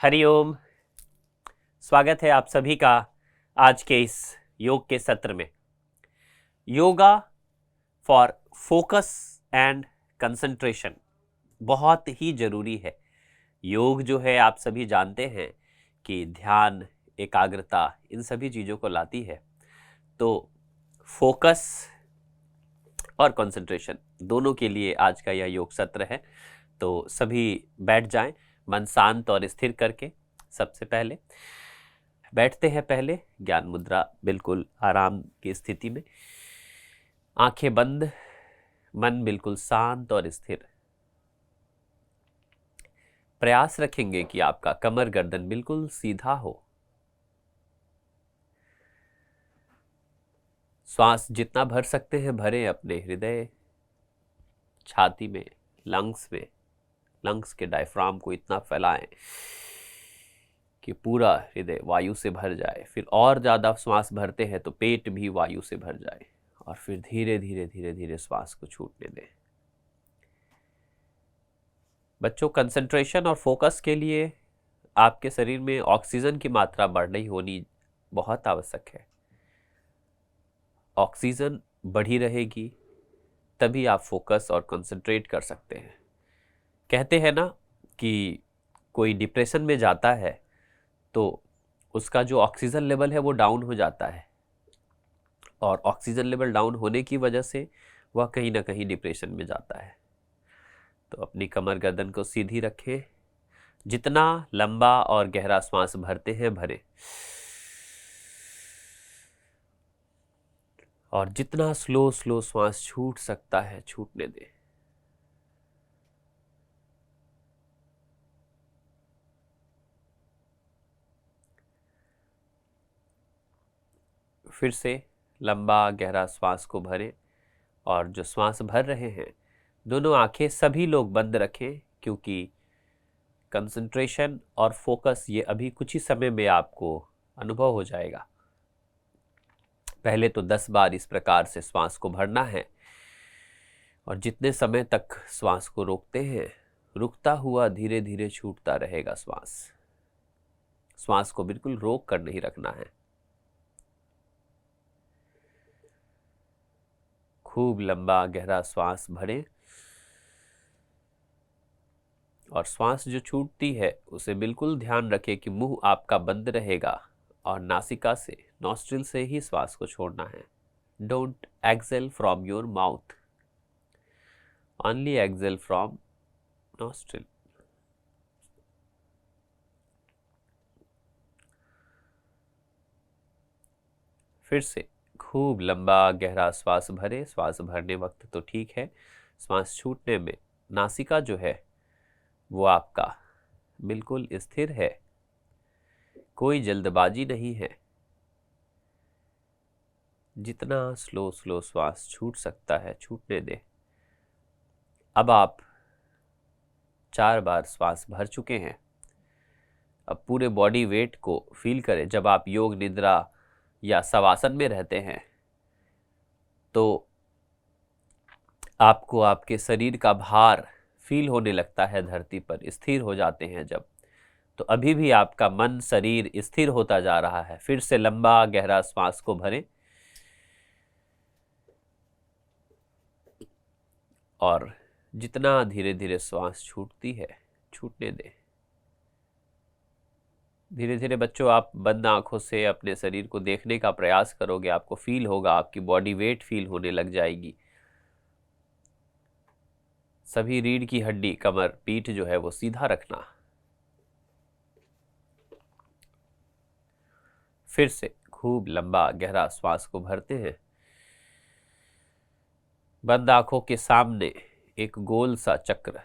हरिओम। स्वागत है आप सभी का आज के इस योग के सत्र में। Yoga for focus and concentration बहुत ही जरूरी है। योग जो है आप सभी जानते हैं कि ध्यान, एकाग्रता, इन सभी चीज़ों को लाती है। तो फोकस और कंसंट्रेशन दोनों के लिए आज का यह योग सत्र है। तो सभी बैठ जाएं, मन शांत और स्थिर करके। सबसे पहले बैठते हैं, पहले ज्ञान मुद्रा, बिल्कुल आराम की स्थिति में, आंखें बंद, मन बिल्कुल शांत और स्थिर। प्रयास रखेंगे कि आपका कमर गर्दन बिल्कुल सीधा हो। श्वास जितना भर सकते हैं भरें अपने हृदय, छाती में, लंग्स में। लंग्स के डायफ्राम को इतना फैलाएं कि पूरा हृदय वायु से भर जाए। फिर और ज़्यादा श्वास भरते हैं तो पेट भी वायु से भर जाए, और फिर धीरे धीरे धीरे धीरे श्वास को छूटने दें। बच्चों, कंसंट्रेशन और फोकस के लिए आपके शरीर में ऑक्सीजन की मात्रा बढ़नी होनी बहुत आवश्यक है। ऑक्सीजन बढ़ी रहेगी तभी आप फोकस और कंसंट्रेट कर सकते हैं। कहते हैं ना कि कोई डिप्रेशन में जाता है तो उसका जो ऑक्सीजन लेवल है वो डाउन हो जाता है, और ऑक्सीजन लेवल डाउन होने की वजह से वह कहीं ना कहीं डिप्रेशन में जाता है। तो अपनी कमर गर्दन को सीधी रखें, जितना लंबा और गहरा श्वास भरते हैं भरें, और जितना स्लो स्लो श्वास छूट सकता है छूटने दें। फिर से लंबा गहरा श्वास को भरें, और जो श्वास भर रहे हैं दोनों आंखें सभी लोग बंद रखें, क्योंकि कंसंट्रेशन और फोकस ये अभी कुछ ही समय में आपको अनुभव हो जाएगा। पहले तो 10 बार इस प्रकार से श्वास को भरना है, और जितने समय तक श्वास को रोकते हैं रुकता हुआ धीरे धीरे छूटता रहेगा श्वास। श्वास को बिल्कुल रोक कर नहीं रखना है। खूब लंबा गहरा श्वास भरें, और श्वास जो छूटती है उसे बिल्कुल ध्यान रखें कि मुंह आपका बंद रहेगा, और नासिका से, नॉस्ट्रिल से ही श्वास को छोड़ना है। Don't exhale from your mouth, only exhale from nostril. फिर से खूब लंबा गहरा श्वास भरे। श्वास भरने वक्त तो ठीक है, श्वास छूटने में नासिका जो है वो आपका बिल्कुल स्थिर है, कोई जल्दबाजी नहीं है। जितना स्लो स्लो श्वास छूट सकता है छूटने दे। अब आप 4 बार श्वास भर चुके हैं। अब पूरे बॉडी वेट को फील करें। जब आप योग निद्रा या शवासन में रहते हैं तो आपको आपके शरीर का भार फील होने लगता है, धरती पर स्थिर हो जाते हैं जब। तो अभी भी आपका मन शरीर स्थिर होता जा रहा है। फिर से लंबा गहरा श्वास को भरें, और जितना धीरे धीरे श्वास छूटती है छूटने दें। धीरे धीरे बच्चों आप बंद आंखों से अपने शरीर को देखने का प्रयास करोगे, आपको फील होगा, आपकी बॉडी वेट फील होने लग जाएगी। सभी रीढ़ की हड्डी, कमर, पीठ जो है वो सीधा रखना। फिर से खूब लंबा गहरा श्वास को भरते हैं। बंद आंखों के सामने एक गोल सा चक्र,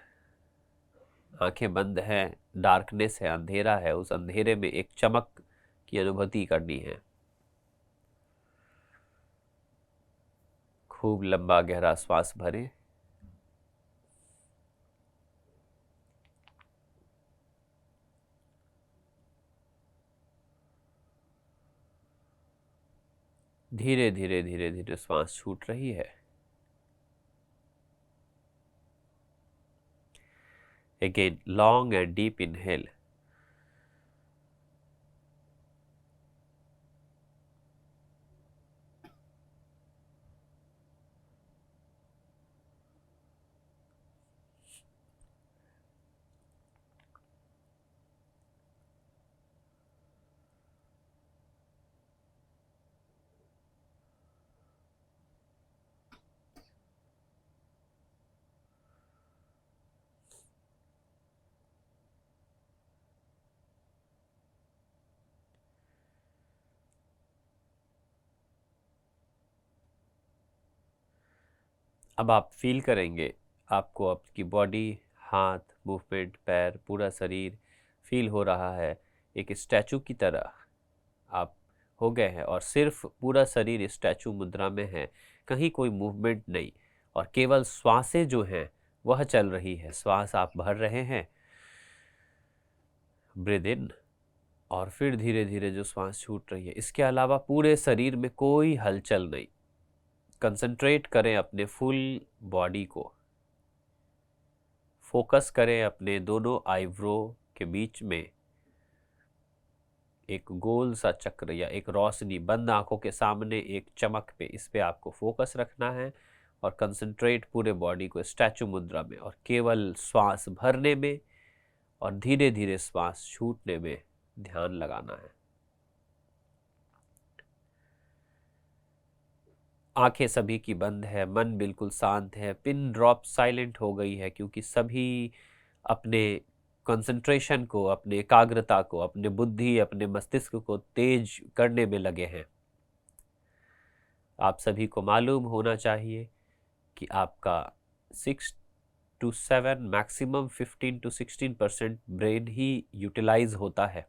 आंखें बंद हैं, डार्कनेस है, अंधेरा है, उस अंधेरे में एक चमक की अनुभूति करनी है। खूब लंबा गहरा श्वास भरें, धीरे धीरे धीरे धीरे श्वास छूट रही है। Again long and deep inhale, अब आप फील करेंगे, आपको आपकी बॉडी, हाथ, मूवमेंट, पैर, पूरा शरीर फील हो रहा है एक स्टैचू की तरह आप हो गए हैं, और सिर्फ पूरा शरीर स्टैचू मुद्रा में है, कहीं कोई मूवमेंट नहीं, और केवल श्वासें जो हैं वह चल रही है। श्वास आप भर रहे हैं, ब्रीद इन, और फिर धीरे धीरे जो श्वास छूट रही है। इसके अलावा पूरे शरीर में कोई हलचल नहीं। कंसंट्रेट करें अपने फुल बॉडी को, फोकस करें अपने दोनों आईब्रो के बीच में एक गोल सा चक्र या एक रोशनी, बंद आंखों के सामने एक चमक पे, इस पे आपको फोकस रखना है और कंसंट्रेट पूरे बॉडी को स्टैचू मुद्रा में और केवल श्वास भरने में और धीरे धीरे श्वास छूटने में ध्यान लगाना है। आंखें सभी की बंद है, मन बिल्कुल शांत है, पिन ड्रॉप साइलेंट हो गई है, क्योंकि सभी अपने कंसंट्रेशन को, अपने एकाग्रता को, अपने बुद्धि, अपने मस्तिष्क को तेज करने में लगे हैं। आप सभी को मालूम होना चाहिए कि आपका 6 to 7 मैक्सिमम 15 to 16% ब्रेन ही यूटिलाइज होता है।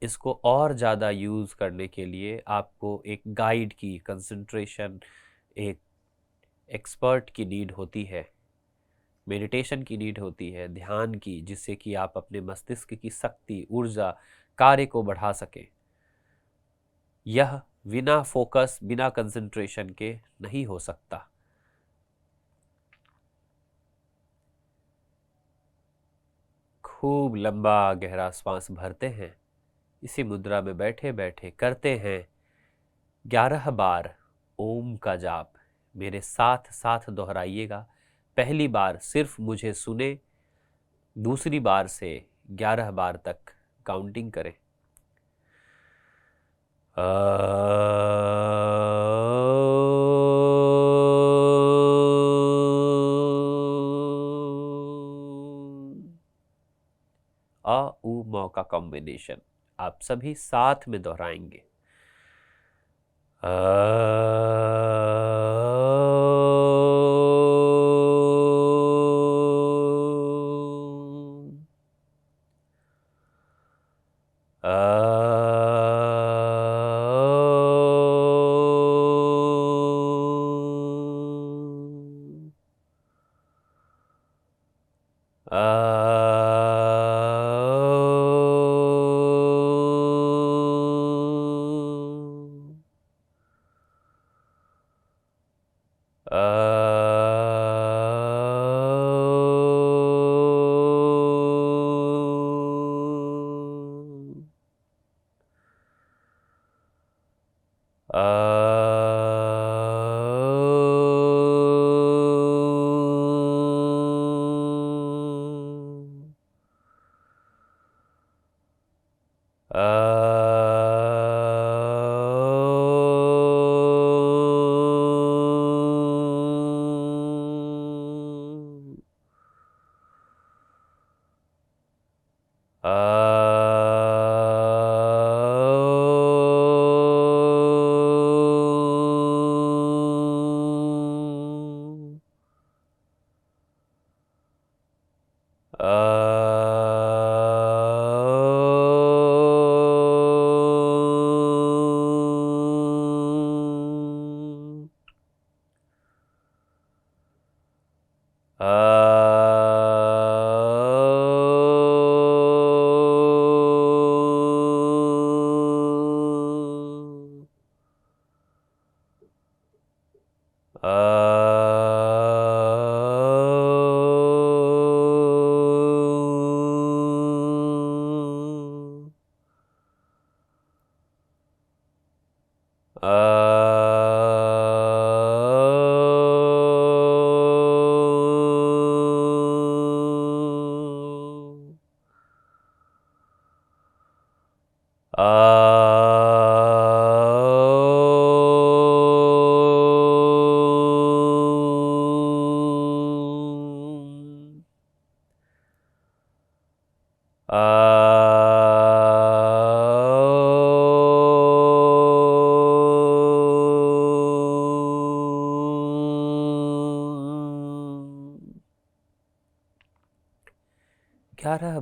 इसको और ज़्यादा यूज़ करने के लिए आपको एक गाइड की, कंसंट्रेशन, एक एक्सपर्ट की नीड होती है, मेडिटेशन की नीड होती है, ध्यान की, जिससे कि आप अपने मस्तिष्क की शक्ति, ऊर्जा, कार्य को बढ़ा सकें। यह बिना फोकस, बिना कंसंट्रेशन के नहीं हो सकता। खूब लंबा गहरा श्वास भरते हैं, इसी मुद्रा में बैठे बैठे करते हैं 11 बार ओम का जाप। मेरे साथ साथ दोहराइएगा। पहली बार सिर्फ मुझे सुने, दूसरी बार से 11 बार तक काउंटिंग करें। अ उ म का कॉम्बिनेशन आप सभी साथ में दोहराएंगे।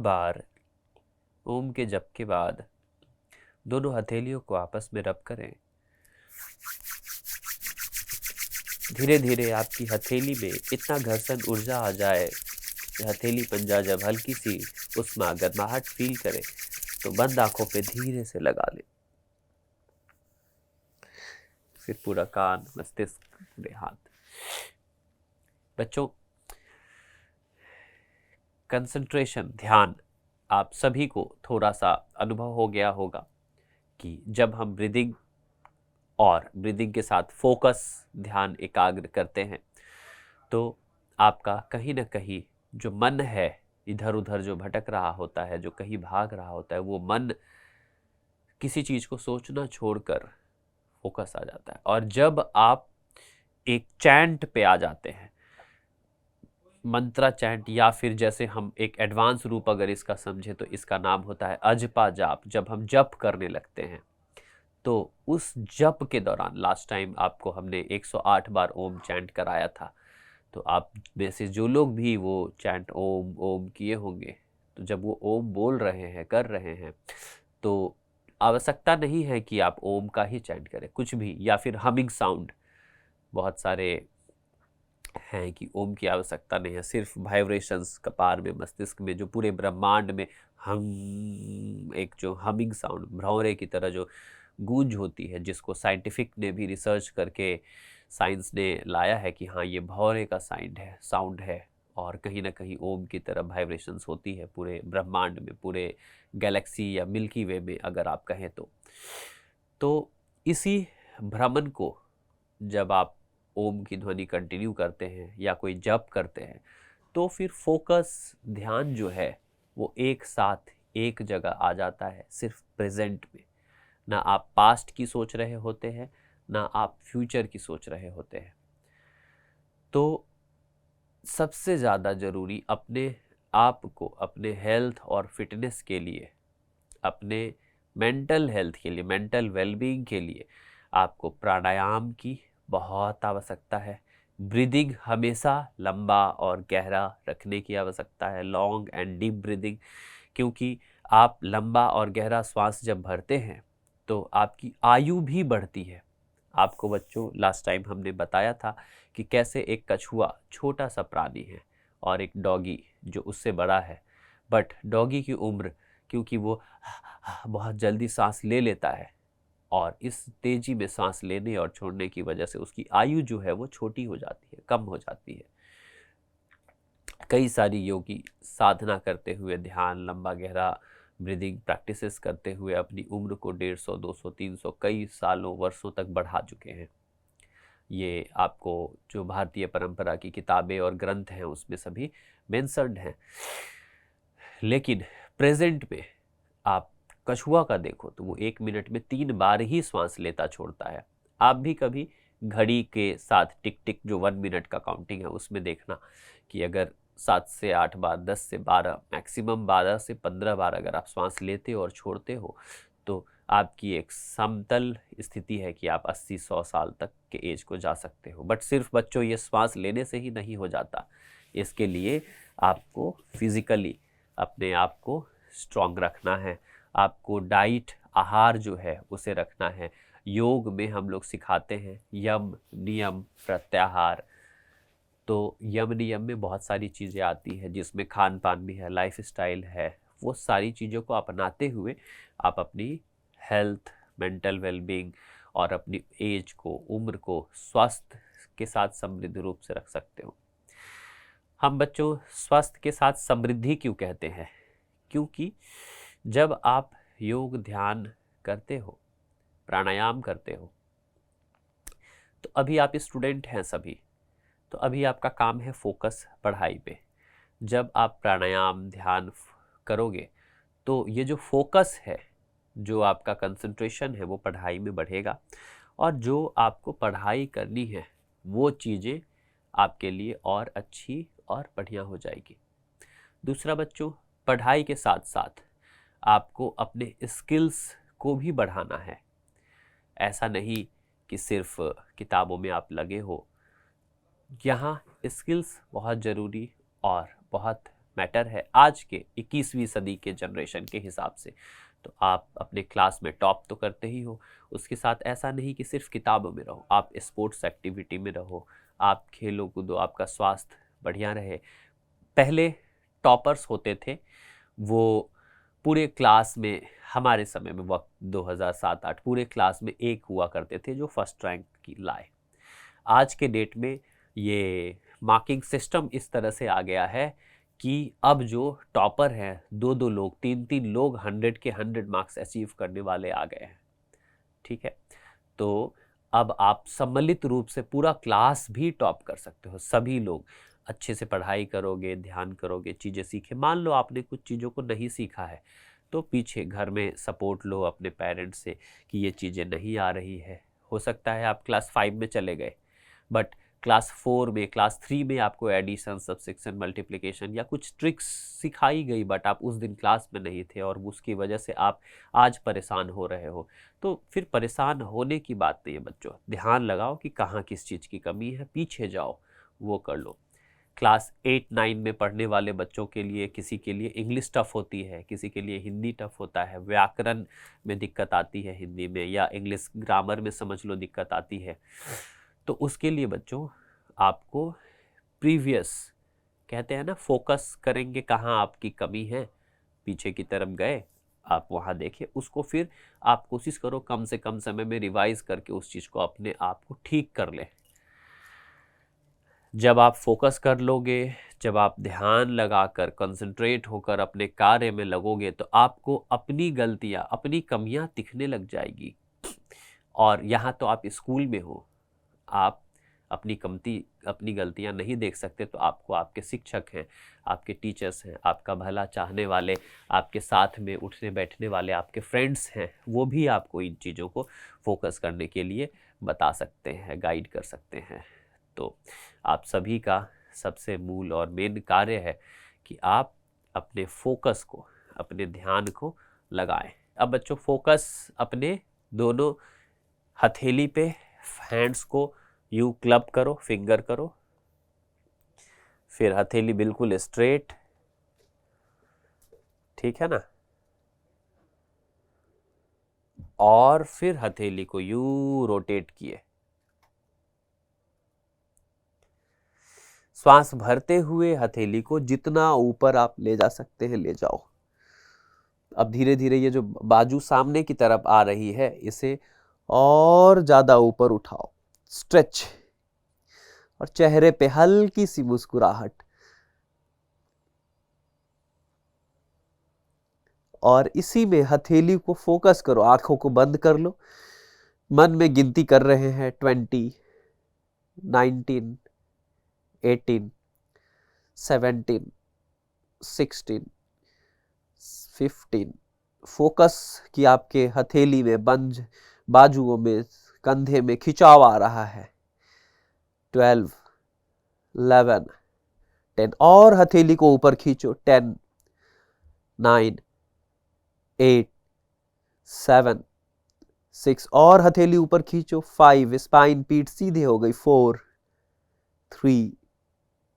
बार ओम के जप के बाद दोनों हथेलियों को आपस में रब करें। धीरे धीरे आपकी हथेली में इतना घर्षण ऊर्जा आ जाए कि हथेली पंजा जब हल्की सी उष्मा गर्माहट फील करे तो बंद आंखों पे धीरे से लगा ले। फिर पूरा कान, मस्तिष्क, पूरे हाथ। बच्चों, कंसंट्रेशन, ध्यान, आप सभी को थोड़ा सा अनुभव हो गया होगा कि जब हम ब्रीदिंग और ब्रीदिंग के साथ फोकस, ध्यान एकाग्र करते हैं तो आपका कहीं ना कहीं जो मन है इधर उधर जो भटक रहा होता है, जो कहीं भाग रहा होता है, वो मन किसी चीज को सोचना छोड़कर फोकस आ जाता है। और जब आप एक चैंट पे आ जाते हैं, मंत्रा चैंट, या फिर जैसे हम एक एडवांस रूप अगर इसका समझे तो इसका नाम होता है अजपा जाप। जब हम जप करने लगते हैं तो उस जप के दौरान, लास्ट टाइम आपको हमने 108 बार ओम चैंट कराया था, तो आप में से जो लोग भी वो चैंट ओम ओम किए होंगे, तो जब वो ओम बोल रहे हैं, कर रहे हैं, तो आवश्यकता नहीं है कि आप ओम का ही चैंट करें, कुछ भी, या फिर हमिंग साउंड। बहुत सारे हैं कि ओम की आवश्यकता नहीं है, सिर्फ वाइब्रेशंस कपार में, मस्तिष्क में, जो पूरे ब्रह्मांड में हम एक जो हमिंग साउंड, भ्रौरे की तरह जो गूंज होती है, जिसको साइंटिफिक ने भी रिसर्च करके साइंस ने लाया है कि हाँ ये भौरे का साउंड है और कहीं ना कहीं ओम की तरह वाइब्रेशंस होती है पूरे ब्रह्मांड में, पूरे गैलेक्सी या मिल्की वे में अगर आप कहें तो इसी भ्रमण को जब आप ओम की ध्वनि कंटिन्यू करते हैं या कोई जप करते हैं तो फिर फोकस, ध्यान जो है वो एक साथ एक जगह आ जाता है, सिर्फ प्रेजेंट में। ना आप पास्ट की सोच रहे होते हैं, ना आप फ्यूचर की सोच रहे होते हैं। तो सबसे ज़्यादा ज़रूरी अपने आप को, अपने हेल्थ और फिटनेस के लिए, अपने मेंटल हेल्थ के लिए, मेंटल वेलबींग के लिए आपको प्राणायाम की बहुत आवश्यकता है। ब्रीदिंग हमेशा लंबा और गहरा रखने की आवश्यकता है, लॉन्ग एंड डीप ब्रीदिंग, क्योंकि आप लंबा और गहरा श्वास जब भरते हैं तो आपकी आयु भी बढ़ती है। आपको बच्चों लास्ट टाइम हमने बताया था कि कैसे एक कछुआ छोटा सा प्राणी है और एक डॉगी जो उससे बड़ा है, बट डॉगी की उम्र, क्योंकि वो बहुत जल्दी सांस ले लेता है और इस तेजी में सांस लेने और छोड़ने की वजह से उसकी आयु जो है वो छोटी हो जाती है, कम हो जाती है। कई सारी योगी साधना करते हुए, ध्यान, लंबा गहरा ब्रीदिंग प्रैक्टिसेस करते हुए अपनी उम्र को 150, 200, 300 कई सालों, वर्षों तक बढ़ा चुके हैं। ये आपको जो भारतीय परंपरा की किताबें और ग्रंथ हैं उसमें सभी मेंशन्ड हैं। लेकिन प्रेजेंट में आप कछुआ का देखो तो वो 1 मिनट में 3 बार ही श्वास लेता छोड़ता है। आप भी कभी घड़ी के साथ टिक टिक जो 1 मिनट का काउंटिंग है उसमें देखना कि अगर 7 से 8 बार, 10 से 12, मैक्सिमम 12 से 15 बार अगर आप श्वास लेते और छोड़ते हो तो आपकी एक समतल स्थिति है कि आप 80-100 साल तक के एज को जा सकते हो। बट सिर्फ बच्चों ये श्वास लेने से ही नहीं हो जाता, इसके लिए आपको फिजिकली अपने आप को स्ट्रॉन्ग रखना है, आपको डाइट, आहार जो है उसे रखना है। योग में हम लोग सिखाते हैं यम, नियम, प्रत्याहार। तो यम नियम में बहुत सारी चीज़ें आती हैं जिसमें खान पान भी है, लाइफ स्टाइल है। वो सारी चीज़ों को अपनाते हुए आप अपनी हेल्थ, मेंटल वेलबींग और अपनी एज को, उम्र को स्वास्थ्य के साथ समृद्ध रूप से रख सकते हो। हम बच्चों स्वास्थ्य के साथ समृद्धि क्यों कहते हैं? क्योंकि जब आप योग, ध्यान करते हो, प्राणायाम करते हो, तो अभी आप स्टूडेंट हैं सभी, तो अभी आपका काम है फोकस पढ़ाई पे। जब आप प्राणायाम, ध्यान करोगे तो ये जो फोकस है, जो आपका कंसंट्रेशन है, वो पढ़ाई में बढ़ेगा और जो आपको पढ़ाई करनी है वो चीज़ें आपके लिए और अच्छी और बढ़िया हो जाएगी। दूसरा बच्चों, पढ़ाई के साथ साथ आपको अपने स्किल्स को भी बढ़ाना है। ऐसा नहीं कि सिर्फ किताबों में आप लगे हो। यहाँ स्किल्स बहुत ज़रूरी और बहुत मैटर है आज के 21वीं सदी के जनरेशन के हिसाब से। तो आप अपने क्लास में टॉप तो करते ही हो, उसके साथ ऐसा नहीं कि सिर्फ किताबों में रहो, आप स्पोर्ट्स एक्टिविटी में रहो, आप खेलो कूदो, आपका स्वास्थ्य बढ़िया रहे। पहले टॉपर्स होते थे वो पूरे क्लास में, हमारे समय में वक्त 2007-8 पूरे क्लास में एक हुआ करते थे जो फर्स्ट रैंक की लाए। आज के डेट में ये मार्किंग सिस्टम इस तरह से आ गया है कि अब जो टॉपर हैं 2-2 लोग, 3-3 लोग 100 के 100 मार्क्स अचीव करने वाले आ गए हैं। ठीक है, तो अब आप सम्मिलित रूप से पूरा क्लास भी टॉप कर सकते हो। सभी लोग अच्छे से पढ़ाई करोगे, ध्यान करोगे, चीज़ें सीखे। मान लो आपने कुछ चीज़ों को नहीं सीखा है तो पीछे घर में सपोर्ट लो अपने पेरेंट्स से कि ये चीज़ें नहीं आ रही है। हो सकता है आप क्लास 5 में चले गए बट क्लास 4 में, क्लास 3 में आपको एडिशन, सब्सट्रैक्शन, मल्टीप्लिकेशन या कुछ ट्रिक्स सिखाई गई बट आप उस दिन क्लास में नहीं थे और उसकी वजह से आप आज परेशान हो रहे हो। तो फिर परेशान होने की बात नहीं है बच्चों, ध्यान लगाओ कि कहाँ किस चीज़ की कमी है, पीछे जाओ, वो कर लो। क्लास 8-9 में पढ़ने वाले बच्चों के लिए, किसी के लिए इंग्लिश टफ होती है, किसी के लिए हिंदी टफ होता है, व्याकरण में दिक्कत आती है हिंदी में, या इंग्लिश ग्रामर में समझ लो दिक्कत आती है। तो उसके लिए बच्चों आपको प्रीवियस, कहते हैं ना, फोकस करेंगे कहाँ आपकी कमी है, पीछे की तरफ गए आप वहाँ देखें उसको, फिर आप कोशिश करो कम से कम समय में रिवाइज करके उस चीज़ को अपने आप को ठीक कर ले। जब आप फोकस कर लोगे, जब आप ध्यान लगाकर कंसंट्रेट होकर अपने कार्य में लगोगे तो आपको अपनी गलतियाँ, अपनी कमियाँ दिखने लग जाएगी। और यहाँ तो आप स्कूल में हो, आप अपनी गलतियाँ नहीं देख सकते तो आपको आपके शिक्षक हैं, आपके टीचर्स हैं, आपका भला चाहने वाले, आपके साथ में उठने बैठने वाले आपके फ्रेंड्स हैं, वो भी आपको इन चीज़ों को फोकस करने के लिए बता सकते हैं, गाइड कर सकते हैं। तो आप सभी का सबसे मूल और मेन कार्य है कि आप अपने फोकस को, अपने ध्यान को लगाएं। अब बच्चों फोकस अपने दोनों हथेली पे, हैंड्स को यू क्लब करो, फिंगर करो, फिर हथेली बिल्कुल स्ट्रेट, ठीक है ना, और फिर हथेली को यू रोटेट किए। श्वास भरते हुए हथेली को जितना ऊपर आप ले जा सकते हैं ले जाओ। अब धीरे धीरे ये जो बाजू सामने की तरफ आ रही है इसे और ज्यादा ऊपर उठाओ, स्ट्रेच, और चेहरे पे हल्की सी मुस्कुराहट, और इसी में हथेली को फोकस करो। आंखों को बंद कर लो, मन में गिनती कर रहे हैं 20, 19, 18, 17, 16, 15। फोकस कि आपके हथेली में, बाजुओं में, कंधे में खिंचाव आ रहा है। 12, 11, 10, और हथेली को ऊपर खींचो। 10, 9, 8, 7, 6, और हथेली ऊपर खींचो। 5, स्पाइन, पीठ सीधे हो गई। 4, 3,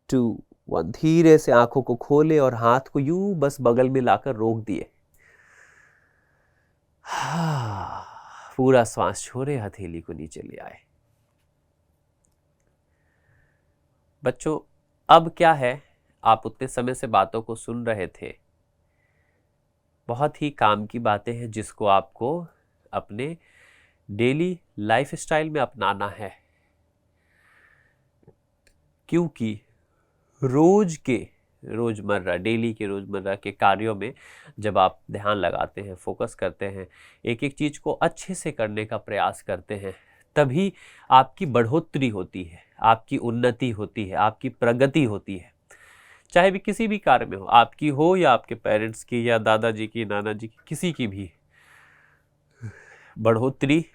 2, 1। धीरे से आंखों को खोले और हाथ को यूं बस बगल में लाकर रोक दिए। पूरा श्वास छोड़े, हथेली को नीचे ले आए। बच्चों अब क्या है, आप उतने समय से बातों को सुन रहे थे, बहुत ही काम की बातें हैं जिसको आपको अपने डेली लाइफस्टाइल में अपनाना है, क्योंकि रोजमर्रा के कार्यों में जब आप ध्यान लगाते हैं, फोकस करते हैं, एक एक चीज को अच्छे से करने का प्रयास करते हैं, तभी आपकी बढ़ोतरी होती है, आपकी उन्नति होती है, आपकी प्रगति होती है। चाहे भी किसी भी कार्य में हो, आपकी हो या आपके पेरेंट्स की या दादाजी की, नाना जी की, किसी की भी बढ़ोतरी,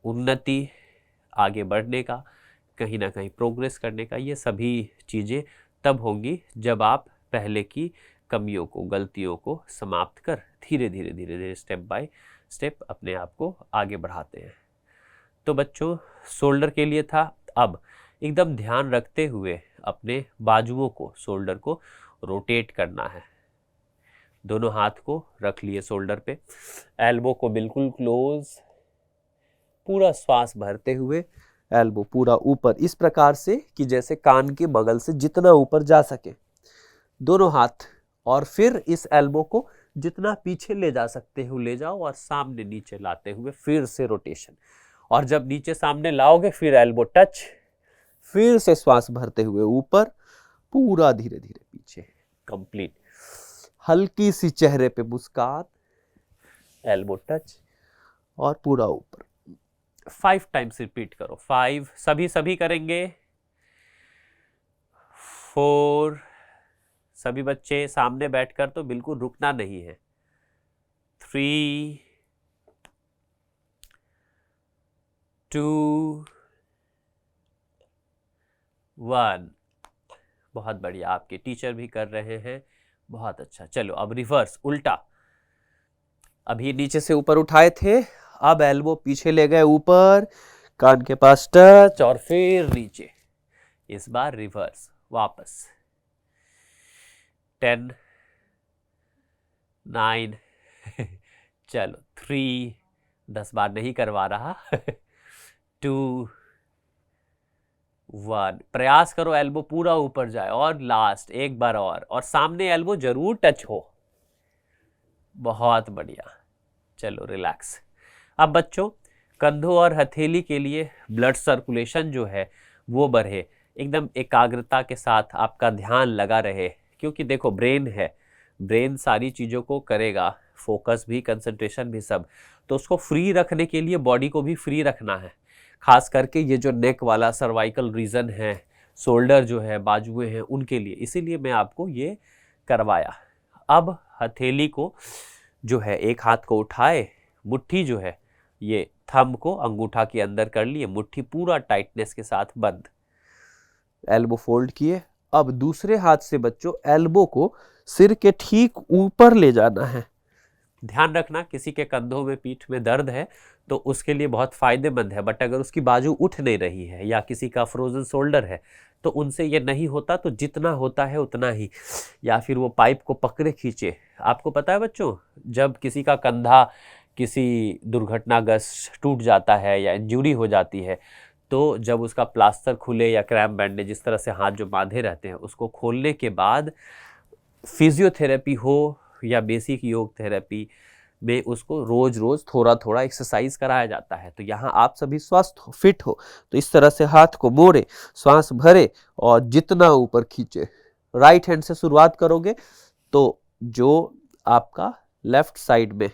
उन्नति, आगे बढ़ने का, कहीं ना कहीं प्रोग्रेस करने का, ये सभी चीज़ें तब होंगी जब आप पहले की कमियों को, गलतियों को समाप्त कर धीरे धीरे स्टेप बाय स्टेप अपने आप को आगे बढ़ाते हैं। तो बच्चों शोल्डर के लिए था, अब एकदम ध्यान रखते हुए अपने बाजुओं को, शोल्डर को रोटेट करना है। दोनों हाथ को रख लिए शोल्डर पे, एल्बो को बिल्कुल क्लोज, पूरा श्वास भरते हुए एल्बो पूरा ऊपर, इस प्रकार से कि जैसे कान के बगल से जितना ऊपर जा सके दोनों हाथ, और फिर इस एल्बो को जितना पीछे ले जा सकते हो ले जाओ और सामने नीचे लाते हुए फिर से रोटेशन। और जब नीचे सामने लाओगे फिर एल्बो टच, फिर से श्वास भरते हुए ऊपर, पूरा धीरे धीरे पीछे, कंप्लीट। हल्की सी चेहरे पे मुस्कान, एल्बो टच और पूरा ऊपर। 5 टाइम्स रिपीट करो। 5, सभी करेंगे। 4, सभी बच्चे सामने बैठकर तो बिल्कुल रुकना नहीं है। 3, 2, 1। बहुत बढ़िया, आपके टीचर भी कर रहे हैं, बहुत अच्छा। चलो अब रिवर्स, उल्टा। अभी नीचे से ऊपर उठाए थे, अब एल्बो पीछे ले गए ऊपर, कान के पास टच और फिर नीचे। इस बार रिवर्स, वापस। 10, 9 चलो 3, 10 बार नहीं करवा रहा 2, 1। प्रयास करो एल्बो पूरा ऊपर जाए, और लास्ट एक बार और सामने एल्बो जरूर टच हो। बहुत बढ़िया। चलो रिलैक्स। अब बच्चों, कंधों और हथेली के लिए ब्लड सर्कुलेशन जो है वो बढ़े, एकदम एकाग्रता के साथ आपका ध्यान लगा रहे, क्योंकि देखो ब्रेन है, ब्रेन सारी चीज़ों को करेगा, फोकस भी, कंसंट्रेशन भी, सब। तो उसको फ्री रखने के लिए बॉडी को भी फ्री रखना है, खास करके ये जो नेक वाला सर्वाइकल रीजन है, शोल्डर जो है, बाजुएं हैं, उनके लिए। इसीलिए मैं आपको ये करवाया। अब हथेली को जो है, एक हाथ को उठाए, मुट्ठी जो है ये थंब को अंगूठा के अंदर कर लिए, मुट्ठी पूरा टाइटनेस के साथ बंद, एल्बो फोल्ड किए। अब दूसरे हाथ से बच्चों एल्बो को सिर के ठीक ऊपर ले जाना है। ध्यान रखना, किसी के कंधों में, पीठ में दर्द है तो उसके लिए बहुत फायदेमंद है, बट अगर उसकी बाजू उठ नहीं रही है या किसी का फ्रोजन शोल्डर है तो उनसे ये नहीं होता, तो जितना होता है उतना ही, या फिर वो पाइप को पकड़े खींचे। आपको पता है बच्चों, जब किसी का कंधा किसी दुर्घटनाग्रस्त टूट जाता है या इंजरी हो जाती है, तो जब उसका प्लास्टर खुले या क्रैम्प बैंडेज, जिस तरह से हाथ जो बांधे रहते हैं, उसको खोलने के बाद फिजियोथेरेपी हो या बेसिक योग थेरेपी में उसको रोज रोज थोड़ा थोड़ा एक्सरसाइज कराया जाता है। तो यहाँ आप सभी स्वस्थ हो, फिट हो, तो इस तरह से हाथ को मोड़े, श्वास भरे और जितना ऊपर खींचे। राइट हैंड से शुरुआत करोगे तो जो आपका लेफ्ट साइड में,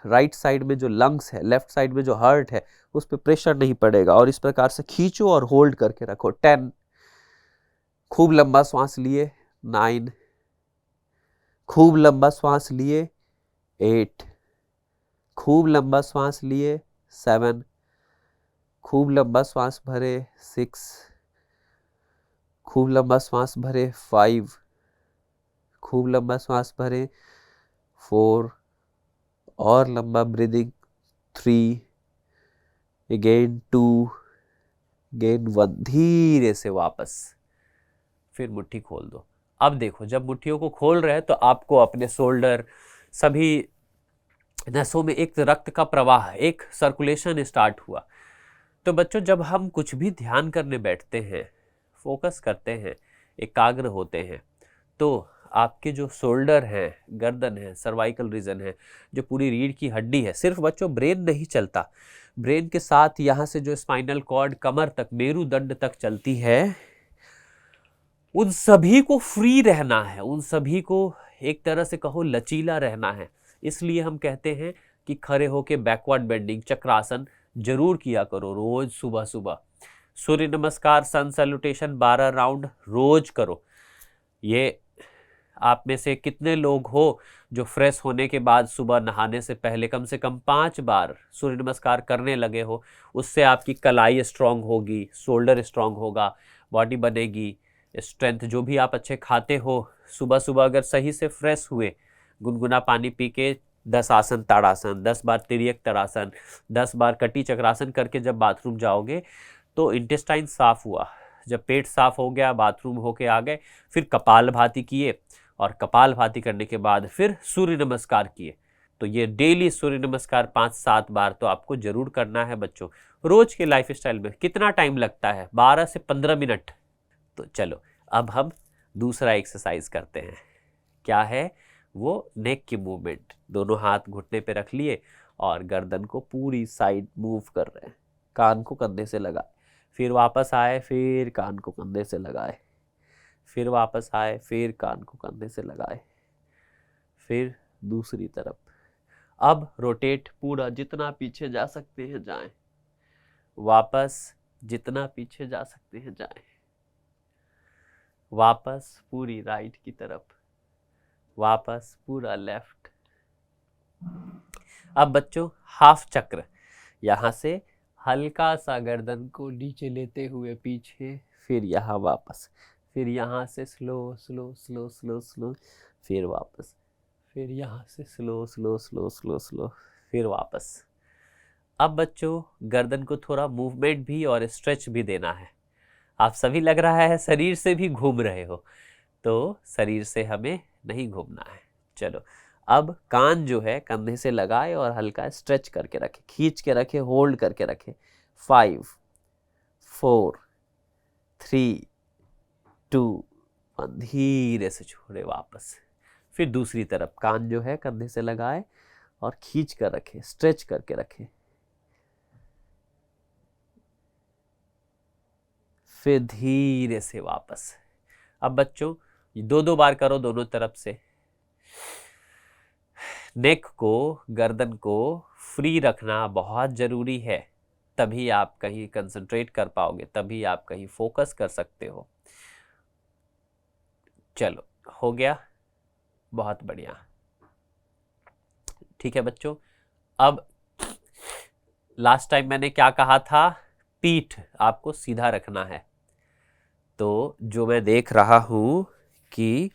राइट साइड में जो लंग्स है, लेफ्ट साइड में जो हार्ट है, उस पर प्रेशर नहीं पड़ेगा, और इस प्रकार से खींचो और होल्ड करके रखो। 10, खूब लंबा श्वास लिए। 9, खूब लंबा श्वास लिए। 8, खूब लंबा श्वास लिए। 7, खूब लंबा श्वास भरे। 6, खूब लंबा श्वास भरे। 5, खूब लंबा श्वास भरे। 4, और लंबा ब्रीदिंग। 3, again 2, again 1। धीरे से वापस, फिर मुट्ठी खोल दो। अब देखो, जब मुट्ठियों को खोल रहे हैं तो आपको अपने शोल्डर, सभी नसों में एक रक्त का प्रवाह, एक सर्कुलेशन स्टार्ट हुआ। तो बच्चों, जब हम कुछ भी ध्यान करने बैठते हैं, फोकस करते हैं, एकाग्र होते हैं, तो आपके जो शोल्डर है, गर्दन है, सर्वाइकल रीजन है, जो पूरी रीढ़ की हड्डी है, सिर्फ बच्चों ब्रेन नहीं चलता, ब्रेन के साथ यहाँ से जो स्पाइनल कॉर्ड कमर तक, मेरुदंड तक चलती है, उन सभी को फ्री रहना है, उन सभी को एक तरह से कहो लचीला रहना है। इसलिए हम कहते हैं कि खड़े होके बैकवर्ड बेंडिंग, चक्रासन जरूर किया करो रोज सुबह सुबह। सूर्य नमस्कार, सन सैल्यूटेशन 12 राउंड रोज करो। ये आप में से कितने लोग हो जो फ्रेश होने के बाद सुबह नहाने से पहले कम से कम 5 बार सूर्य नमस्कार करने लगे हो? उससे आपकी कलाई स्ट्रांग होगी, शोल्डर स्ट्रांग होगा, बॉडी बनेगी, स्ट्रेंथ। जो भी आप अच्छे खाते हो, सुबह सुबह अगर सही से फ्रेश हुए, गुनगुना पानी पी के 10 आसन ताड़ासन, 10 बार तिर्यक ताड़ासन, 10 बार कटी चक्रासन करके जब बाथरूम जाओगे तो इंटेस्टाइन साफ हुआ, जब पेट साफ हो गया, बाथरूम होके आ गए, फिर कपालभाति किए, और कपालभाति करने के बाद फिर सूर्य नमस्कार किए। तो ये डेली सूर्य नमस्कार 5-7 बार तो आपको जरूर करना है बच्चों। रोज के लाइफस्टाइल में कितना टाइम लगता है? 12 से 15 मिनट। तो चलो अब हम दूसरा एक्सरसाइज करते हैं। क्या है वो? नेक की मूवमेंट। दोनों हाथ घुटने पे रख लिए और गर्दन को पूरी साइड मूव कर रहे हैं। कान को कंधे से लगाए, फिर वापस आए, फिर कान को कंधे से लगाए, फिर वापस आए, फिर कान को कंधे से लगाए, फिर दूसरी तरफ। अब रोटेट पूरा, जितना पीछे जा सकते हैं जाएं, वापस जितना पीछे जा सकते हैं जाएं, वापस पूरी राइट की तरफ, वापस पूरा लेफ्ट। अब बच्चों हाफ चक्र, यहां से हल्का सा गर्दन को नीचे लेते हुए पीछे, फिर यहाँ वापस, फिर यहाँ से slow slow slow slow slow, फिर वापस, फिर यहाँ से slow slow slow slow slow, फिर वापस। अब बच्चों गर्दन को थोड़ा मूवमेंट भी और स्ट्रेच भी देना है। आप सभी लग रहा है शरीर से भी घूम रहे हो, तो शरीर से हमें नहीं घूमना है। चलो अब कान जो है कंधे से लगाए और हल्का स्ट्रेच करके रखे, खींच के रखे, होल्ड करके रखे। 5 4 3 2 1, धीरे से छोड़े वापस। फिर दूसरी तरफ कान जो है कंधे से लगाए और खींच कर रखे, स्ट्रेच करके रखे, फिर धीरे से वापस। अब बच्चों 2-2 बार करो दोनों तरफ से। नेक को, गर्दन को फ्री रखना बहुत जरूरी है, तभी आप कहीं कंसंट्रेट कर पाओगे, तभी आप कहीं फोकस कर सकते हो। चलो हो गया, बहुत बढ़िया। ठीक है बच्चों, अब लास्ट टाइम मैंने क्या कहा था? पीठ आपको सीधा रखना है। तो जो मैं देख रहा हूं कि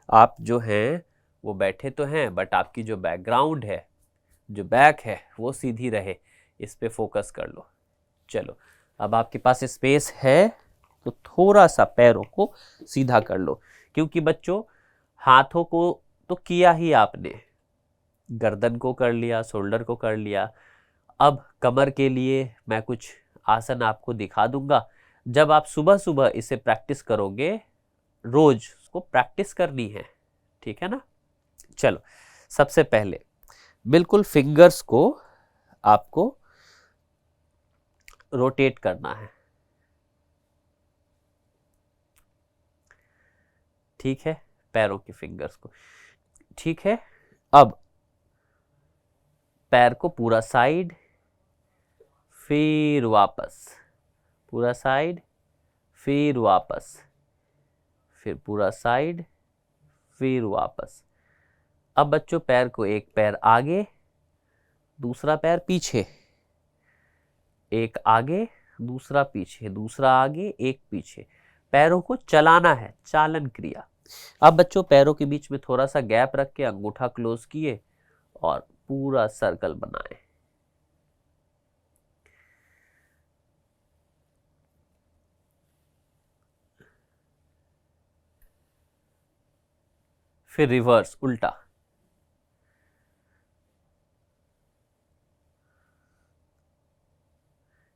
आप जो हैं वो बैठे तो हैं, बट आपकी जो बैकग्राउंड है, जो बैक है, वो सीधी रहे, इस पे फोकस कर लो। चलो अब आपके पास स्पेस है तो थोड़ा सा पैरों को सीधा कर लो, क्योंकि बच्चों हाथों को तो किया ही आपने, गर्दन को कर लिया, शोल्डर को कर लिया। अब कमर के लिए मैं कुछ आसन आपको दिखा दूंगा। जब आप सुबह सुबह इसे प्रैक्टिस करोगे, रोज उसको प्रैक्टिस करनी है, ठीक है ना? चलो सबसे पहले बिल्कुल फिंगर्स को आपको रोटेट करना है, ठीक है? पैरों की फिंगर्स को, ठीक है? अब पैर को पूरा साइड, फिर वापस, पूरा साइड, फिर वापस, फिर पूरा साइड, फिर वापस। अब बच्चों पैर को एक पैर आगे, दूसरा पैर पीछे, एक आगे, दूसरा पीछे, दूसरा आगे, एक पीछे। पैरों को चलाना है, चालन क्रिया। अब बच्चों पैरों के बीच में थोड़ा सा गैप रख के अंगूठा क्लोज किए और पूरा सर्कल बनाए। फिर रिवर्स, उल्टा।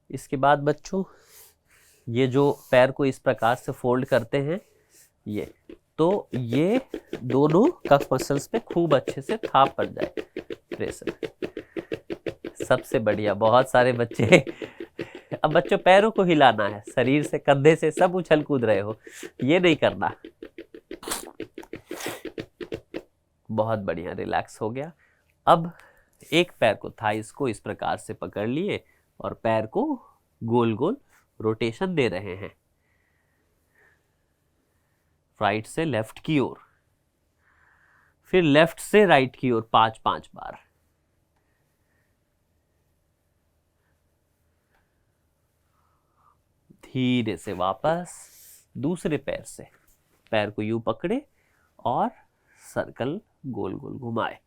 इसके बाद बच्चों ये जो पैर को इस प्रकार से फोल्ड करते हैं, ये तो ये दोनों कफ मसल्स पे खूब अच्छे से थाप पड़ जाए, प्रेशर। सबसे बढ़िया, बहुत सारे बच्चे अब बच्चों पैरों को हिलाना है, शरीर से, कंधे से, सब उछल कूद रहे हो, ये नहीं करना। बहुत बढ़िया, रिलैक्स हो गया। अब एक पैर को, थाइस को इस प्रकार से पकड़ लिए और पैर को गोल गोल रोटेशन दे रहे हैं, राइट से लेफ्ट की ओर, फिर लेफ्ट से राइट की ओर 5-5 बार। धीरे से वापस, दूसरे पैर से पैर को यूं पकड़े और सर्कल गोल गोल घुमाए।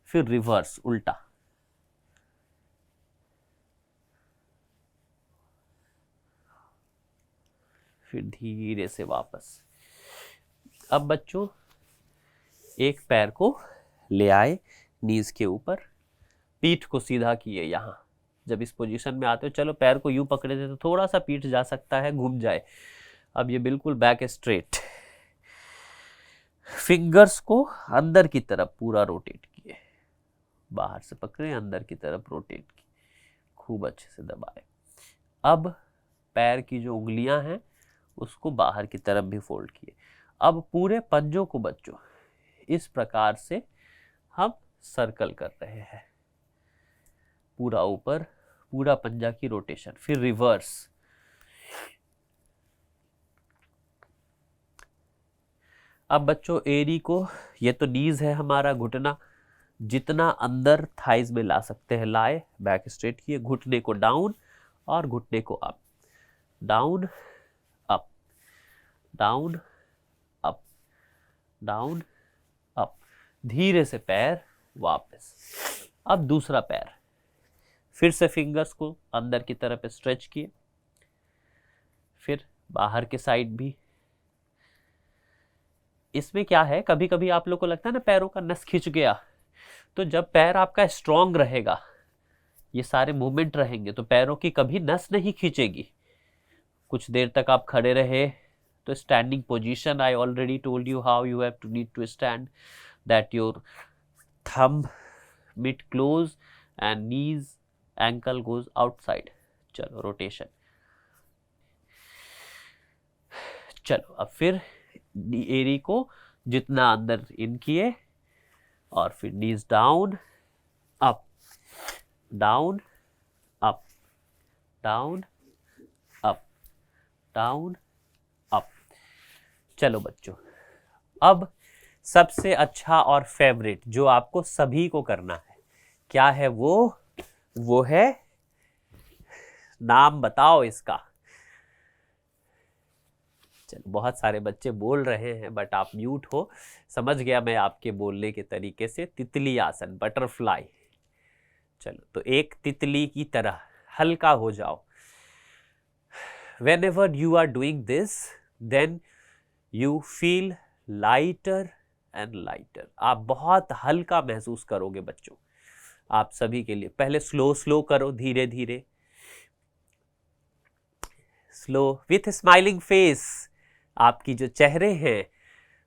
फिर रिवर्स, उल्टा। फिर धीरे से वापस। अब बच्चों एक पैर को ले आए नीज के ऊपर, पीठ को सीधा किए। यहाँ जब इस पोजीशन में आते हो, चलो पैर को यूं पकड़े थे तो थोड़ा सा पीठ जा सकता है, घूम जाए। अब ये बिल्कुल बैक स्ट्रेट, फिंगर्स को अंदर की तरफ पूरा रोटेट किए, बाहर से पकड़े अंदर की तरफ रोटेट किए, खूब अच्छे से दबाए। अब पैर की जो उंगलियां हैं उसको बाहर की तरफ भी फोल्ड किए। अब पूरे पंजों को बच्चों इस प्रकार से हम सर्कल कर रहे हैं, पूरा ऊपर, पूरा पंजा की रोटेशन। फिर रिवर्स, अब बच्चों एरी को, ये तो नीज है हमारा घुटना, जितना अंदर थाइज में ला सकते हैं लाए, बैक स्ट्रेट किए, घुटने को डाउन और घुटने को up, down up, down up, down up, धीरे से पैर वापस। अब दूसरा पैर, फिर से फिंगर्स को अंदर की तरफ स्ट्रेच किए, फिर बाहर के साइड भी। इसमें क्या है, कभी कभी आप लोग को लगता है ना पैरों का नस खिंच गया, तो जब पैर आपका स्ट्रांग रहेगा, ये सारे मूवमेंट रहेंगे, तो पैरों की कभी नस नहीं खींचेगी। कुछ देर तक आप खड़े रहे तो standing position, I already told you how you have to need to stand, that your thumb mid close and knees ankle goes outside. चलो रोटेशन। चलो अब फिर एरी को जितना अंदर इन किए और फिर knees down up, down up, down up, down up. चलो बच्चों, अब सबसे अच्छा और फेवरेट जो आपको सभी को करना है, क्या है वो है, नाम बताओ इसका। चलो बहुत सारे बच्चे बोल रहे हैं बट आप म्यूट हो, समझ गया मैं आपके बोलने के तरीके से। तितली आसन, बटरफ्लाई। चलो तो एक तितली की तरह हल्का हो जाओ। Whenever you are doing this, then you feel lighter and lighter. आप बहुत हल्का महसूस करोगे बच्चों। आप सभी के लिए पहले स्लो स्लो करो, धीरे धीरे, स्लो विथ स्माइलिंग फेस। आपकी जो चेहरे हैं,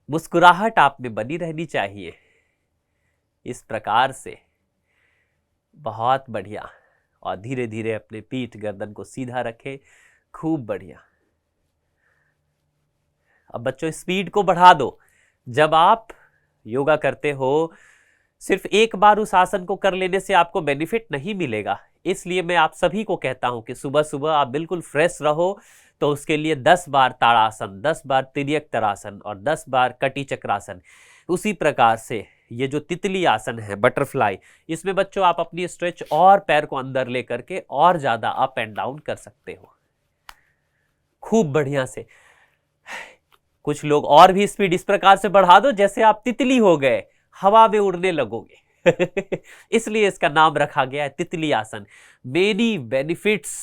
मुस्कुराहट आप में बनी रहनी चाहिए इस प्रकार से। बहुत बढ़िया। और धीरे धीरे अपने पीठ गर्दन को सीधा रखें, खूब बढ़िया। अब बच्चों स्पीड को बढ़ा दो। जब आप योगा करते हो, सिर्फ एक बार उस आसन को कर लेने से आपको बेनिफिट नहीं मिलेगा। इसलिए मैं आप सभी को कहता हूं कि सुबह सुबह आप बिल्कुल फ्रेश रहो, तो उसके लिए 10 बार ताड़ासन, 10 बार तिर्यक तरासन और 10 बार कटी चक्रासन। उसी प्रकार से ये जो तितली आसन है, बटरफ्लाई, इसमें बच्चों आप अपनी स्ट्रेच और पैर को अंदर लेकर के और ज्यादा अप एंड डाउन कर सकते हो, खूब बढ़िया से। कुछ लोग और भी स्पीड इस प्रकार से बढ़ा दो जैसे आप तितली हो गए, हवा में उड़ने लगोगे। इसलिए इसका नाम रखा गया है तितली आसन। मेनी बेनिफिट्स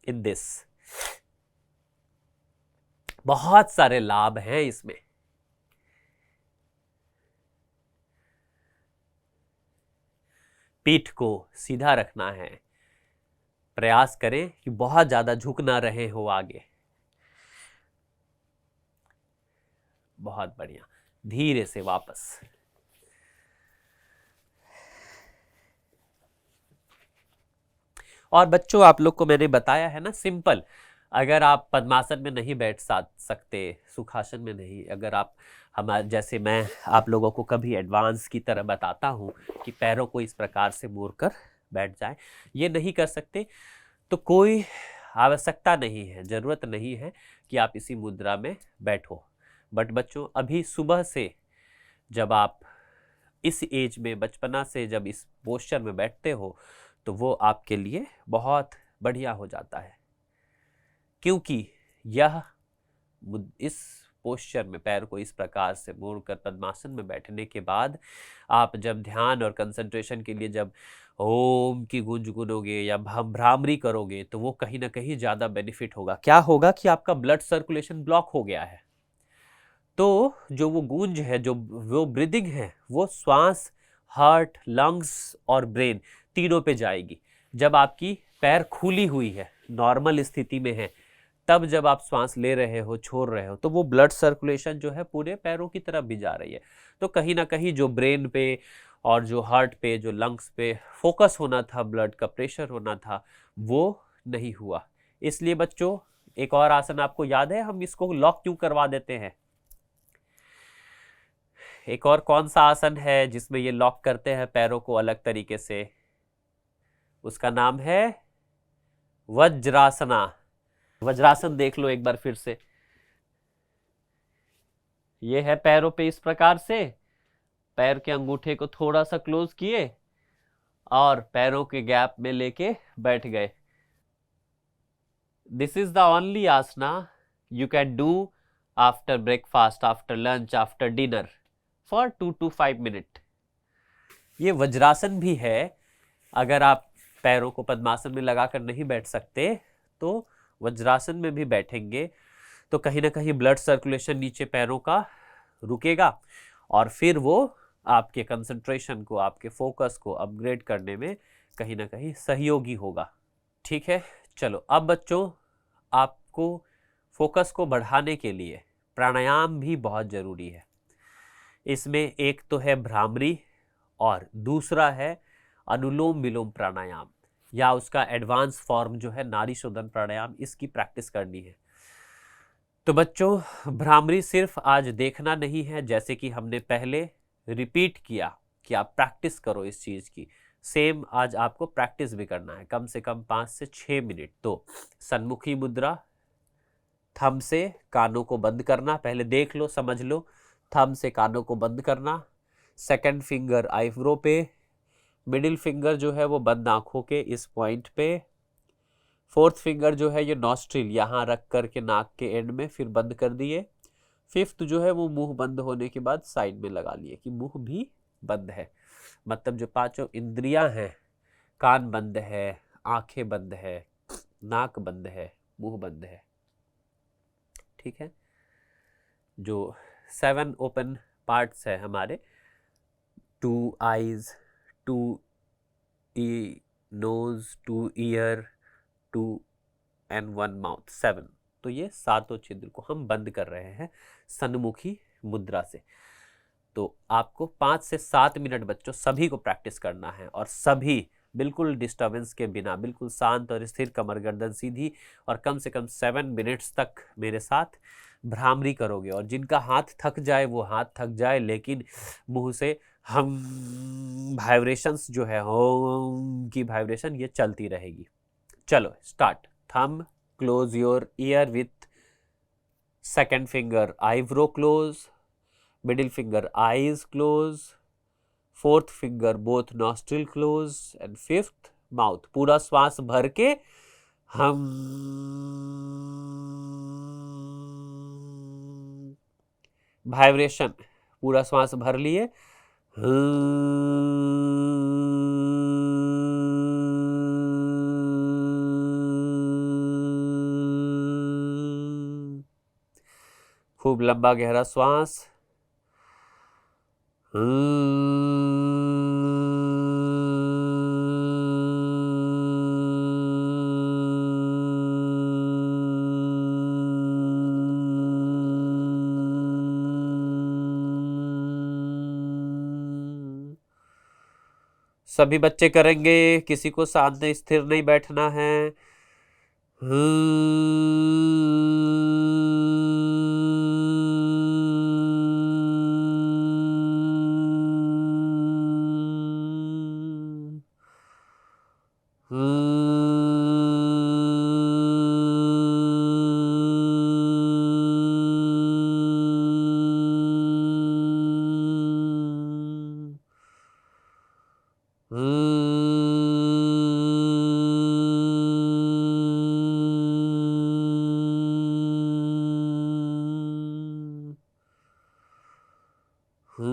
इन दिस, बहुत सारे लाभ हैं इसमें। पीठ को सीधा रखना है, प्रयास करें कि बहुत ज्यादा झुक ना रहे हो आगे। बहुत बढ़िया, धीरे से वापस। और बच्चों आप लोग को मैंने बताया है ना, सिंपल। अगर आप पद्मासन में नहीं बैठ सकते, सुखासन में नहीं, अगर आप हमारे जैसे, मैं आप लोगों को कभी एडवांस की तरह बताता हूं कि पैरों को इस प्रकार से मोड़कर बैठ जाए, ये नहीं कर सकते तो कोई आवश्यकता नहीं है, जरूरत नहीं है कि आप इसी मुद्रा में बैठो। बट बच्चों अभी सुबह से जब आप इस एज में, बचपना से जब इस पोस्चर में बैठते हो, तो वो आपके लिए बहुत बढ़िया हो जाता है, क्योंकि यह इस पोस्चर में, पैर को इस प्रकार से मोड़कर पद्मासन में बैठने के बाद आप जब ध्यान और कंसंट्रेशन के लिए जब ओम की गूंज गुनोगे या भ्रामरी करोगे तो वो कहीं ना कहीं ज़्यादा बेनिफिट होगा। क्या होगा कि आपका ब्लड सर्कुलेशन ब्लॉक हो गया है, तो जो वो गूंज है, जो वो ब्रीदिंग है, वो श्वास, हार्ट, लंग्स और ब्रेन तीनों पे जाएगी। जब आपकी पैर खुली हुई है, नॉर्मल स्थिति में है, तब जब आप श्वास ले रहे हो, छोड़ रहे हो, तो वो ब्लड सर्कुलेशन जो है पूरे पैरों की तरफ भी जा रही है। तो कहीं ना कहीं जो ब्रेन पे और जो हार्ट पे, जो लंग्स पे फोकस होना था, ब्लड का प्रेशर होना था, वो नहीं हुआ। इसलिए बच्चों, एक और आसन आपको याद है, हम इसको लॉक क्यों करवा देते हैं? एक और कौन सा आसन है जिसमें ये लॉक करते हैं पैरों को अलग तरीके से? उसका नाम है वज्रासना। वज्रासन देख लो एक बार फिर से। ये है पैरों पे इस प्रकार से, पैर के अंगूठे को थोड़ा सा क्लोज किए और पैरों के गैप में लेके बैठ गए। This is the only asana you can do after breakfast, after lunch, after dinner for 2 to 5 minute. ये वज्रासन भी है। अगर आप पैरों को पद्मासन में लगाकर नहीं बैठ सकते तो वज्रासन में भी बैठेंगे तो कहीं ना कहीं ब्लड सर्कुलेशन नीचे पैरों का रुकेगा और फिर वो आपके कंसंट्रेशन को, आपके फोकस को अपग्रेड करने में कहीं ना कहीं सहयोगी होगा। ठीक है, चलो अब बच्चों, आपको फोकस को बढ़ाने के लिए प्राणायाम भी बहुत ज़रूरी है। इसमें एक तो है भ्रामरी और दूसरा है अनुलोम विलोम प्राणायाम, या उसका एडवांस फॉर्म जो है नाड़ी शोधन प्राणायाम। इसकी प्रैक्टिस करनी है। तो बच्चों, भ्रामरी सिर्फ आज देखना नहीं है, जैसे कि हमने पहले रिपीट किया कि आप प्रैक्टिस करो इस चीज़ की, सेम आज आपको प्रैक्टिस भी करना है, कम से कम 5 से 6 मिनट। तो सन्मुखी मुद्रा, थंब से कानों को बंद करना, पहले देख लो, समझ लो, थंब से कानों को बंद करना, सेकंड फिंगर आईब्रो पे, मिडिल फिंगर जो है वो बंद आंखों के इस पॉइंट पे, फोर्थ फिंगर जो है ये नॉस्ट्रिल यहाँ रख करके नाक के एंड में, फिर बंद कर दिए। फिफ्थ जो है वो मुंह बंद होने के बाद साइड में लगा लिए कि मुंह भी बंद है। मतलब जो पांचों इंद्रियां हैं, कान बंद है, आंखें बंद है, नाक बंद है, मुंह बंद है। ठीक है, जो 7 ओपन पार्ट्स है हमारे, 2 eyes, 2 nose, 2 ear, 2 and 1 mouth, 7। तो ये सातों छिद्र को हम बंद कर रहे हैं सन्मुखी मुद्रा से। तो आपको 5 से 7 मिनट बच्चों सभी को प्रैक्टिस करना है, और सभी बिल्कुल डिस्टर्बेंस के बिना, बिल्कुल शांत और स्थिर, कमर गर्दन सीधी, और कम से कम 7 मिनट्स तक मेरे साथ भ्रामरी करोगे। और जिनका हाथ थक जाए वो हाथ थक जाए, लेकिन मुंह से हम वाइब्रेशंस जो है, होम की वाइब्रेशन, ये चलती रहेगी। चलो start. Thumb close your ear with second finger eyebrow close, middle finger eyes close, fourth finger both nostril close, and fifth mouth। पूरा श्वास भर के हम वाइब्रेशन, पूरा श्वास भर लिए, खूब लंबा गहरा श्वास, सभी बच्चे करेंगे, किसी को शांत स्थिर नहीं बैठना है। खूब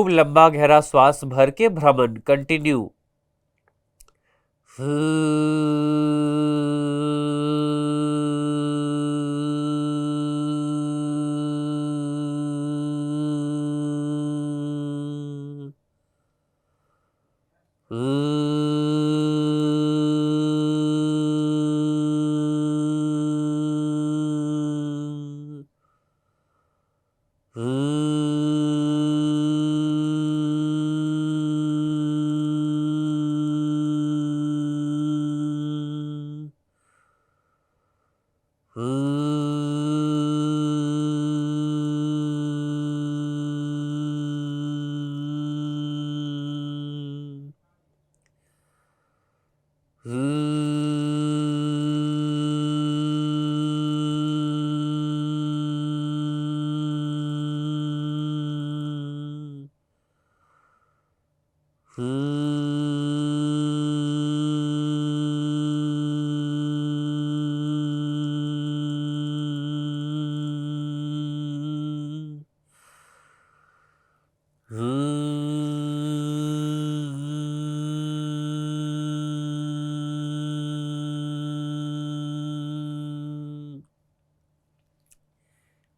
लंबा गहरा श्वास भर के भ्रमण कंटिन्यू।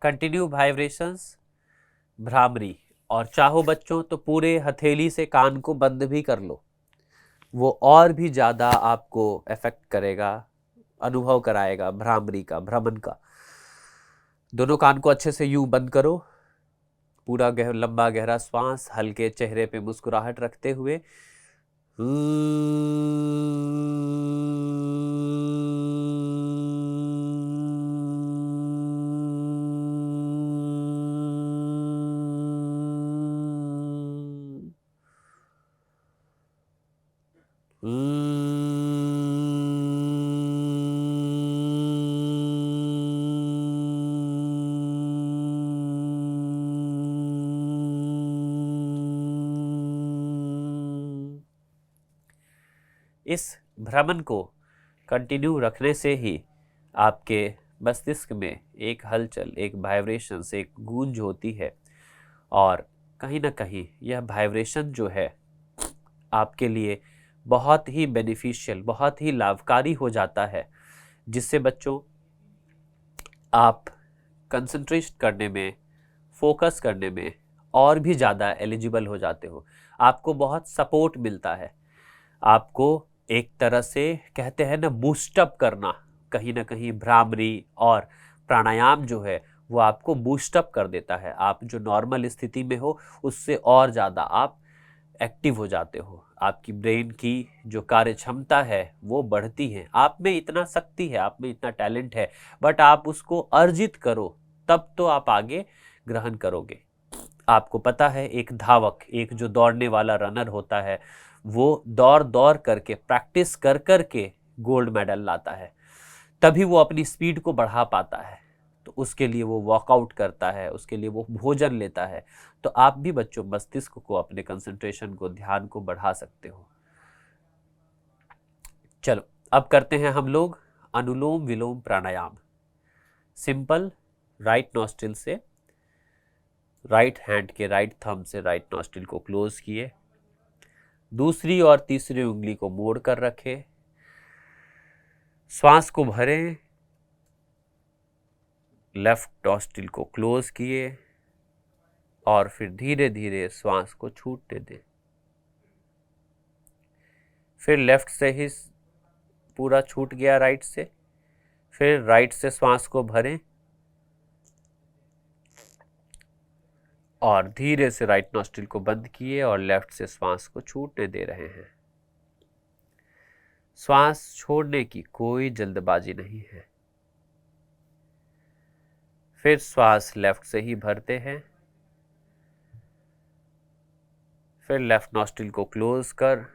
Continue vibrations bhramari. और चाहो बच्चों तो पूरे हथेली से कान को बंद भी कर लो, वो और भी ज़्यादा आपको इफेक्ट करेगा, अनुभव कराएगा भ्रामरी का, भ्रमण का। दोनों कान को अच्छे से यूं बंद करो, पूरा लंबा गहरा श्वास, हल्के चेहरे पे मुस्कुराहट रखते हुए इस भ्रमण को कंटिन्यू रखने से ही आपके मस्तिष्क में एक हलचल, एक वाइब्रेशंस, एक गूंज होती है, और कहीं ना कहीं यह वाइब्रेशन जो है आपके लिए बहुत ही बेनिफिशियल, बहुत ही लाभकारी हो जाता है, जिससे बच्चों आप कंसंट्रेट करने में, फोकस करने में और भी ज़्यादा एलिजिबल हो जाते हो। आपको बहुत सपोर्ट मिलता है, आपको एक तरह से कहते हैं ना बूस्टअप करना, कहीं ना कहीं भ्रामरी और प्राणायाम जो है वो आपको बूस्टअप कर देता है। आप जो नॉर्मल स्थिति में हो उससे और ज़्यादा आप एक्टिव हो जाते हो, आपकी ब्रेन की जो कार्य क्षमता है वो बढ़ती है। आप में इतना शक्ति है, आप में इतना टैलेंट है, बट आप उसको अर्जित करो तब तो आप आगे ग्रहण करोगे। आपको पता है एक धावक, एक जो दौड़ने वाला रनर होता है, वो दौड़ दौड़ करके, प्रैक्टिस कर कर के गोल्ड मेडल लाता है, तभी वो अपनी स्पीड को बढ़ा पाता है। तो उसके लिए वो वर्कआउट करता है, उसके लिए वो भोजन लेता है। तो आप भी बच्चों मस्तिष्क को, अपने कंसंट्रेशन को, ध्यान को बढ़ा सकते हो। चलो अब करते हैं हम लोग अनुलोम विलोम प्राणायाम। सिंपल, राइट नॉस्ट्रिल से, राइट हैंड के राइट थंब से राइट नॉस्ट्रिल को क्लोज किए, दूसरी और तीसरी उंगली को मोड़ कर रखे, श्वास को भरें, लेफ्ट नॉस्ट्रिल को क्लोज किए और फिर धीरे धीरे श्वास को छूटने दें। फिर लेफ्ट से ही पूरा छूट गया राइट से, फिर राइट से श्वास को भरें और धीरे से राइट नॉस्ट्रिल को बंद किए और लेफ्ट से श्वास को छूटने दे रहे हैं। श्वास छोड़ने की कोई जल्दबाजी नहीं है। फिर श्वास लेफ्ट से ही भरते हैं, फिर लेफ्ट नॉस्ट्रिल को क्लोज कर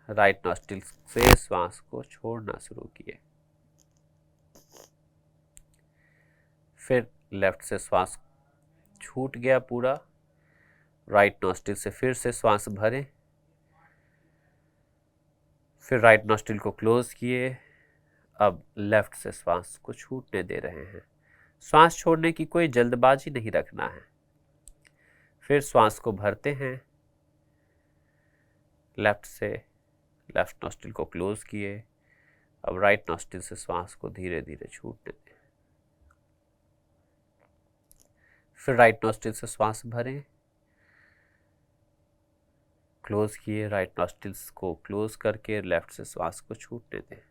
राइट नॉस्ट्रिल से श्वास को छोड़ना शुरू किए। फिर लेफ्ट से श्वास छूट गया पूरा, राइट नॉस्ट्रिल से फिर से श्वास भरें, फिर राइट नॉस्ट्रिल को क्लोज किए। अब लेफ्ट से श्वास को छूटने दे रहे हैं। श्वास छोड़ने की कोई जल्दबाजी नहीं रखना है। फिर श्वास को भरते हैं, लेफ्ट से लेफ्ट नॉस्ट्रिल को क्लोज किए। अब राइट नॉस्ट्रिल से श्वास को धीरे धीरे छूटने दें। फिर राइट नॉस्ट्रिल से श्वास भरें, क्लोज किए, राइट नॉस्ट्रिल्स को क्लोज करके लेफ्ट से श्वास को छूटने दें।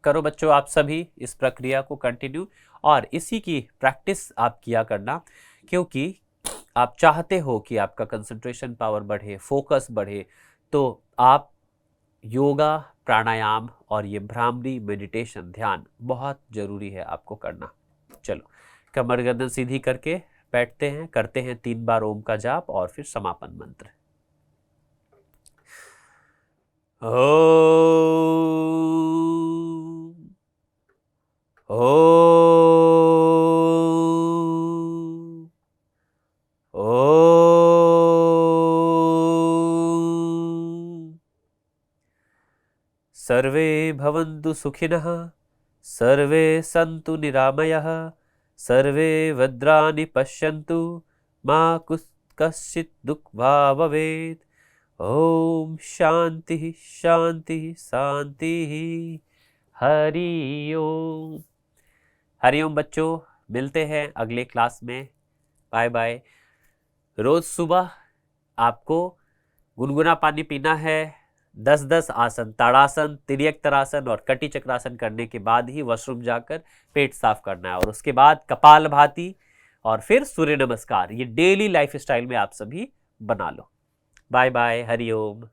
करो बच्चों आप सभी इस प्रक्रिया को कंटिन्यू, और इसी की प्रैक्टिस आप किया करना, क्योंकि आप चाहते हो कि आपका कंसंट्रेशन पावर बढ़े, फोकस बढ़े, तो आप योगा, प्राणायाम और ये भ्रामरी मेडिटेशन ध्यान बहुत ज़रूरी है आपको करना। चलो कमर गर्दन सीधी करके बैठते हैं, करते हैं 3 बार ओम का जाप और फिर समापन मंत्र। ओम ओम। सर्वे भवन्तु सुखिनः, सर्वे सन्तु निरामयः, सर्वे भद्राणि पश्यन्तु, मा कश्चित् दुःखभाग् भवेत्। ओम शांति शांति शांति। हरि ओम। हरि ओम बच्चों, मिलते हैं अगले क्लास में। Bye bye. रोज सुबह आपको गुनगुना पानी पीना है, 10-10 आसन, ताड़ासन, तिर्यक-तरासन और कटी चक्रासन करने के बाद ही वॉशरूम जाकर पेट साफ करना है, और उसके बाद कपालभाति और फिर सूर्य नमस्कार। ये डेली लाइफ स्टाइल में आप सभी बना लो। Bye bye. हरि ओम।